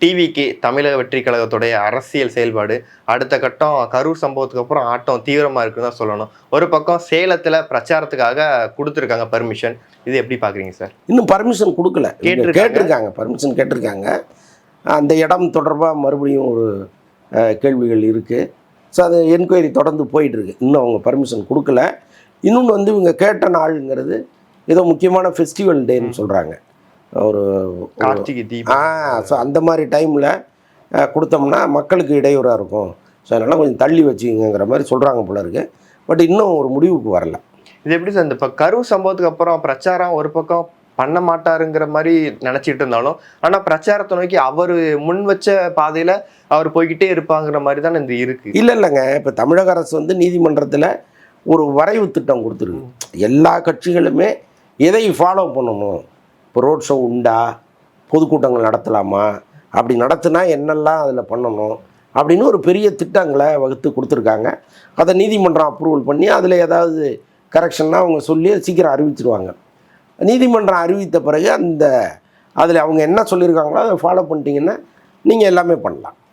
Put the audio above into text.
டிவிக்கு தமிழக வெற்றி கழகத்துடைய அரசியல் செயல்பாடு அடுத்த கட்டம் கரூர் சம்பவத்துக்கு அப்புறம் ஆட்டம் தீவிரமா இருக்குன்னு தான் சொல்லணும். ஒரு பக்கம் சேலத்துல பிரச்சாரத்துக்காக கொடுத்துருக்காங்க பர்மிஷன். இது எப்படி பாக்குறீங்க சார்? இன்னும் பர்மிஷன் கொடுக்கல, கேட்டிருக்காங்க, பர்மிஷன் கேட்டிருக்காங்க. அந்த இடம் தொடர்பாக மறுபடியும் ஒரு கேள்விகள் இருக்குது. ஸோ அது என்கொயரி தொடர்ந்து போயிட்டுருக்கு. இன்னும் அவங்க பர்மிஷன் கொடுக்கல. இன்னொன்று வந்து இவங்க கேட்ட நாளுங்கிறது ஏதோ முக்கியமான ஃபெஸ்டிவல் டேன்னு சொல்கிறாங்க. ஒரு கார்த்திகை தீபம். ஸோ அந்த மாதிரி டைமில் கொடுத்தோம்னா மக்களுக்கு இடையூறாக இருக்கும். ஸோ அதனால் கொஞ்சம் தள்ளி வச்சுங்கிற மாதிரி சொல்கிறாங்க போல இருக்குது. பட் இன்னும் ஒரு முடிவுக்கு வரல. இது எப்படி சார், இந்த இப்போ கரூர் சம்பவத்துக்கு அப்புறம் பிரச்சாரம் ஒரு பக்கம் பண்ண மாட்டாருங்கிற மாதிரி நினச்சிட்டு இருந்தாலும், ஆனால் பிரச்சாரத்தை நோக்கி அவர் முன் வச்ச பாதையில் அவர் போய்கிட்டே இருப்பாங்கிற மாதிரி தானே இந்த இருக்குது. இல்லைங்க, இப்போ தமிழக அரசு வந்து நீதிமன்றத்தில் ஒரு வரைவு திட்டம் கொடுத்துருக்கு. எல்லா கட்சிகளுமே எதை ஃபாலோ பண்ணணும், இப்போ ரோட் ஷோ உண்டா, பொதுக்கூட்டங்கள் நடத்தலாமா, அப்படி நடத்துனா என்னெல்லாம் அதில் பண்ணணும் அப்படின்னு ஒரு பெரிய திட்டங்களை வகுத்து கொடுத்துருக்காங்க. அதை நீதிமன்றம் அப்ரூவல் பண்ணி அதில் ஏதாவது கரெக்ஷன்னா அவங்க சொல்லி சீக்கிரம் அறிவிச்சிருவாங்க. நீதிமன்றம் அறிவித்த பிறகு அதில் அவங்க என்ன சொல்லியிருக்காங்களோ அதை ஃபாலோ பண்ணிட்டீங்கன்னா நீங்கள் எல்லாமே பண்ணலாம்.